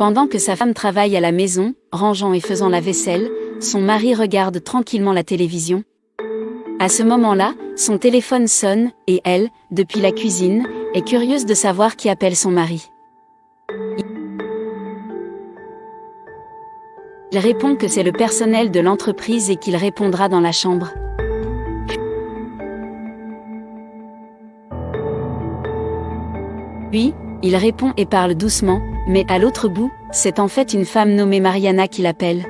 Pendant que sa femme travaille à la maison, rangeant et faisant la vaisselle, son mari regarde tranquillement la télévision. À ce moment-là, son téléphone sonne, et elle, depuis la cuisine, est curieuse de savoir qui appelle son mari. Il répond que c'est le personnel de l'entreprise et qu'il répondra dans la chambre. Puis, il répond et parle doucement, mais à l'autre bout, c'est en fait une femme nommée Mariana qui l'appelle.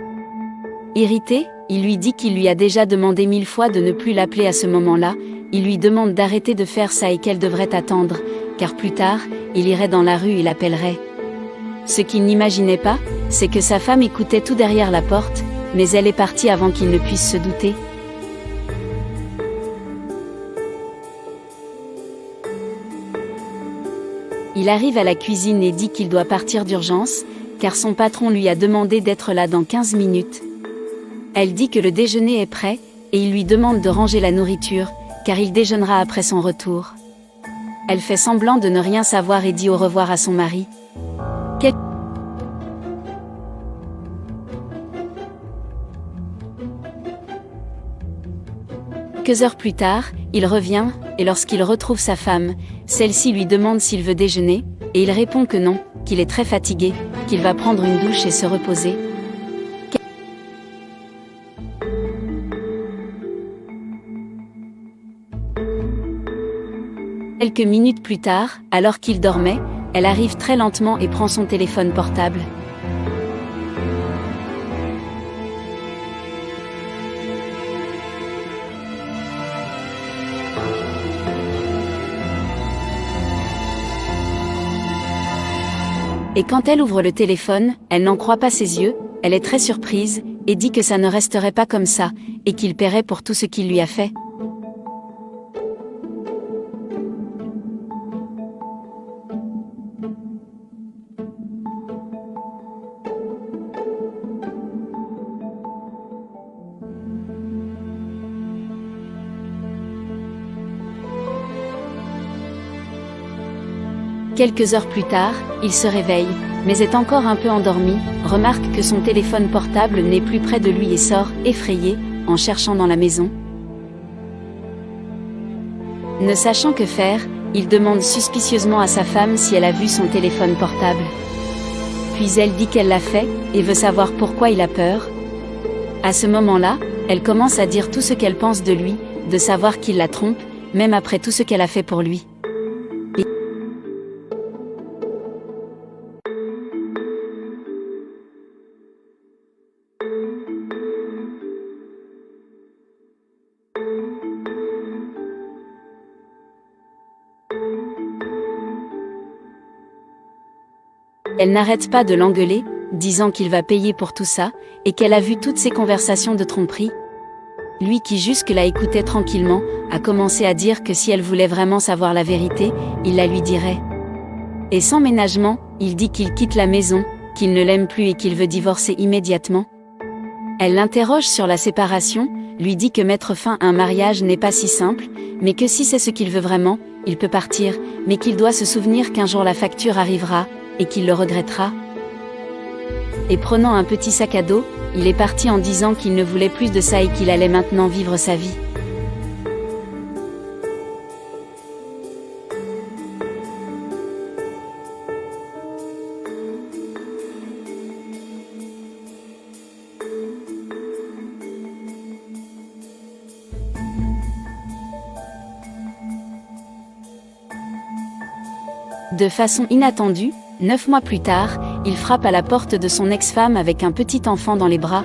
Irrité, il lui dit qu'il lui a déjà demandé 1000 fois de ne plus l'appeler à ce moment-là, il lui demande d'arrêter de faire ça et qu'elle devrait attendre, car plus tard, il irait dans la rue et l'appellerait. Ce qu'il n'imaginait pas, c'est que sa femme écoutait tout derrière la porte, mais elle est partie avant qu'il ne puisse se douter. Il arrive à la cuisine et dit qu'il doit partir d'urgence, car son patron lui a demandé d'être là dans 15 minutes. Elle dit que le déjeuner est prêt, et il lui demande de ranger la nourriture, car il déjeunera après son retour. Elle fait semblant de ne rien savoir et dit au revoir à son mari. Quelques heures plus tard, il revient, et lorsqu'il retrouve sa femme, celle-ci lui demande s'il veut déjeuner, et il répond que non, qu'il est très fatigué, qu'il va prendre une douche et se reposer. Quelques minutes plus tard, alors qu'il dormait, elle arrive très lentement et prend son téléphone portable. Et quand elle ouvre le téléphone, elle n'en croit pas ses yeux, elle est très surprise, et dit que ça ne resterait pas comme ça, et qu'il paierait pour tout ce qu'il lui a fait. Quelques heures plus tard, il se réveille, mais est encore un peu endormi, remarque que son téléphone portable n'est plus près de lui et sort, effrayé, en cherchant dans la maison. Ne sachant que faire, il demande suspicieusement à sa femme si elle a vu son téléphone portable. Puis elle dit qu'elle l'a fait, et veut savoir pourquoi il a peur. À ce moment-là, elle commence à dire tout ce qu'elle pense de lui, de savoir qu'il la trompe, même après tout ce qu'elle a fait pour lui. Elle n'arrête pas de l'engueuler, disant qu'il va payer pour tout ça, et qu'elle a vu toutes ces conversations de tromperie. Lui qui jusque-là écoutait tranquillement, a commencé à dire que si elle voulait vraiment savoir la vérité, il la lui dirait. Et sans ménagement, il dit qu'il quitte la maison, qu'il ne l'aime plus et qu'il veut divorcer immédiatement. Elle l'interroge sur la séparation, lui dit que mettre fin à un mariage n'est pas si simple, mais que si c'est ce qu'il veut vraiment, il peut partir, mais qu'il doit se souvenir qu'un jour la facture arrivera, et qu'il le regrettera. Et prenant un petit sac à dos, il est parti en disant qu'il ne voulait plus de ça et qu'il allait maintenant vivre sa vie. De façon inattendue, 9 mois plus tard, il frappe à la porte de son ex-femme avec un petit enfant dans les bras.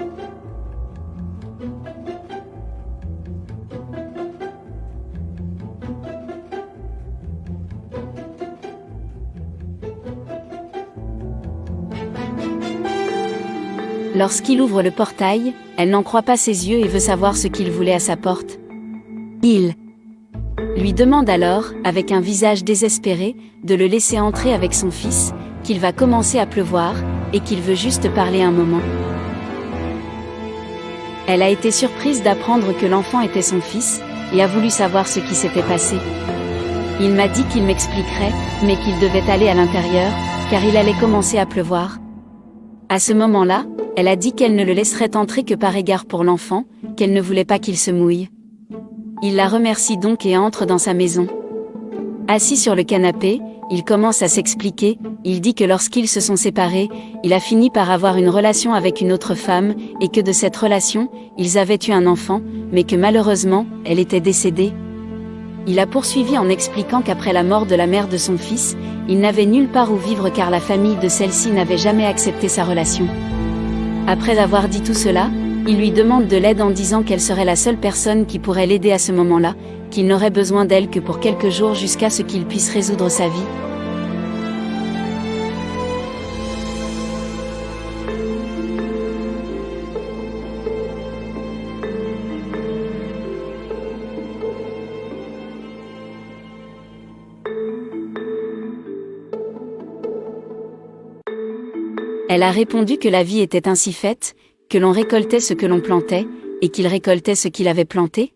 Lorsqu'il ouvre le portail, elle n'en croit pas ses yeux et veut savoir ce qu'il voulait à sa porte. Il lui demande alors, avec un visage désespéré, de le laisser entrer avec son fils, qu'il va commencer à pleuvoir, et qu'il veut juste parler un moment. Elle a été surprise d'apprendre que l'enfant était son fils, et a voulu savoir ce qui s'était passé. Il m'a dit qu'il m'expliquerait, mais qu'il devait aller à l'intérieur, car il allait commencer à pleuvoir. À ce moment-là, elle a dit qu'elle ne le laisserait entrer que par égard pour l'enfant, qu'elle ne voulait pas qu'il se mouille. Il la remercie donc et entre dans sa maison. Assis sur le canapé, il commence à s'expliquer, il dit que lorsqu'ils se sont séparés, il a fini par avoir une relation avec une autre femme, et que de cette relation, ils avaient eu un enfant, mais que malheureusement, elle était décédée. Il a poursuivi en expliquant qu'après la mort de la mère de son fils, il n'avait nulle part où vivre car la famille de celle-ci n'avait jamais accepté sa relation. Après avoir dit tout cela, il lui demande de l'aide en disant qu'elle serait la seule personne qui pourrait l'aider à ce moment-là, qu'il n'aurait besoin d'elle que pour quelques jours jusqu'à ce qu'il puisse résoudre sa vie. Elle a répondu que la vie était ainsi faite, que l'on récoltait ce que l'on plantait, et qu'il récoltait ce qu'il avait planté.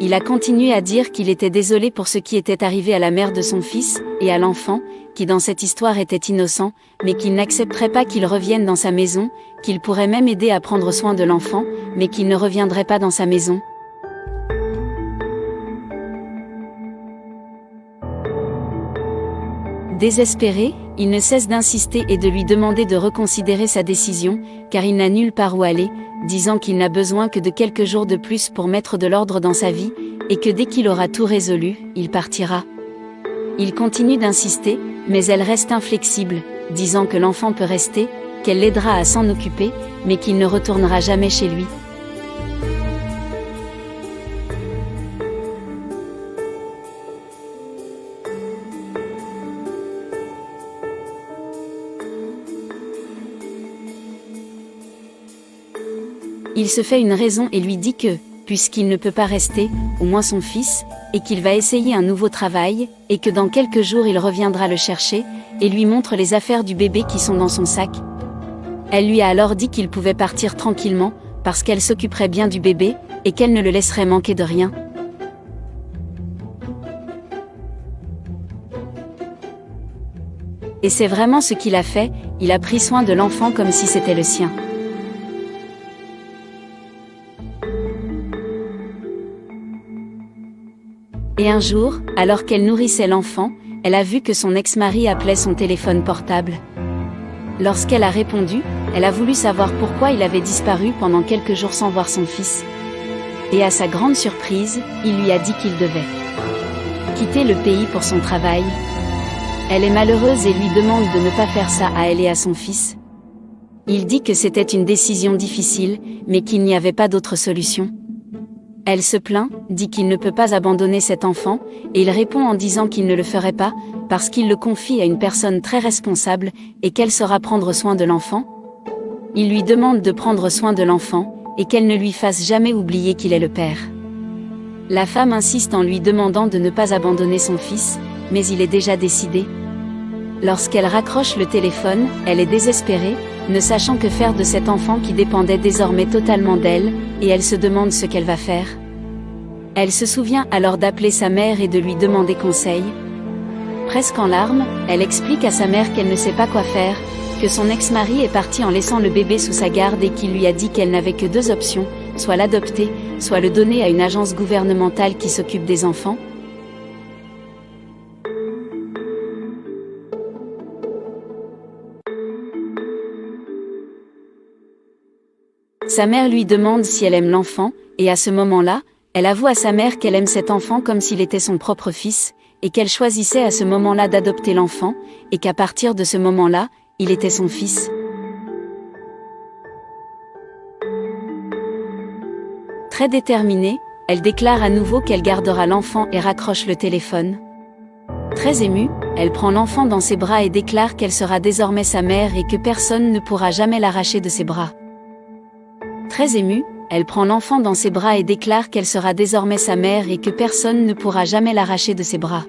Il a continué à dire qu'il était désolé pour ce qui était arrivé à la mère de son fils, et à l'enfant, qui dans cette histoire était innocent, mais qu'il n'accepterait pas qu'il revienne dans sa maison, qu'il pourrait même aider à prendre soin de l'enfant, mais qu'il ne reviendrait pas dans sa maison. Désespéré, il ne cesse d'insister et de lui demander de reconsidérer sa décision, car il n'a nulle part où aller, disant qu'il n'a besoin que de quelques jours de plus pour mettre de l'ordre dans sa vie, et que dès qu'il aura tout résolu, il partira. Il continue d'insister, mais elle reste inflexible, disant que l'enfant peut rester, qu'elle l'aidera à s'en occuper, mais qu'il ne retournera jamais chez lui. Il se fait une raison et lui dit que, puisqu'il ne peut pas rester, au moins son fils, et qu'il va essayer un nouveau travail, et que dans quelques jours il reviendra le chercher, et lui montre les affaires du bébé qui sont dans son sac. Elle lui a alors dit qu'il pouvait partir tranquillement, parce qu'elle s'occuperait bien du bébé, et qu'elle ne le laisserait manquer de rien. Et c'est vraiment ce qu'il a fait, il a pris soin de l'enfant comme si c'était le sien. Et un jour, alors qu'elle nourrissait l'enfant, elle a vu que son ex-mari appelait son téléphone portable. Lorsqu'elle a répondu, elle a voulu savoir pourquoi il avait disparu pendant quelques jours sans voir son fils. Et à sa grande surprise, il lui a dit qu'il devait quitter le pays pour son travail. Elle est malheureuse et lui demande de ne pas faire ça à elle et à son fils. Il dit que c'était une décision difficile, mais qu'il n'y avait pas d'autre solution. Elle se plaint, dit qu'il ne peut pas abandonner cet enfant, et il répond en disant qu'il ne le ferait pas, parce qu'il le confie à une personne très responsable, et qu'elle saura prendre soin de l'enfant. Il lui demande de prendre soin de l'enfant, et qu'elle ne lui fasse jamais oublier qu'il est le père. La femme insiste en lui demandant de ne pas abandonner son fils, mais il est déjà décidé. Lorsqu'elle raccroche le téléphone, elle est désespérée, ne sachant que faire de cet enfant qui dépendait désormais totalement d'elle, et elle se demande ce qu'elle va faire. Elle se souvient alors d'appeler sa mère et de lui demander conseil. Presque en larmes, elle explique à sa mère qu'elle ne sait pas quoi faire, que son ex-mari est parti en laissant le bébé sous sa garde et qu'il lui a dit qu'elle n'avait que deux options, soit l'adopter, soit le donner à une agence gouvernementale qui s'occupe des enfants. Sa mère lui demande si elle aime l'enfant, et à ce moment-là, elle avoue à sa mère qu'elle aime cet enfant comme s'il était son propre fils, et qu'elle choisissait à ce moment-là d'adopter l'enfant, et qu'à partir de ce moment-là, il était son fils. Très déterminée, elle déclare à nouveau qu'elle gardera l'enfant et raccroche le téléphone. Très émue, elle prend l'enfant dans ses bras et déclare qu'elle sera désormais sa mère et que personne ne pourra jamais l'arracher de ses bras. Très émue, elle prend l'enfant dans ses bras et déclare qu'elle sera désormais sa mère et que personne ne pourra jamais l'arracher de ses bras.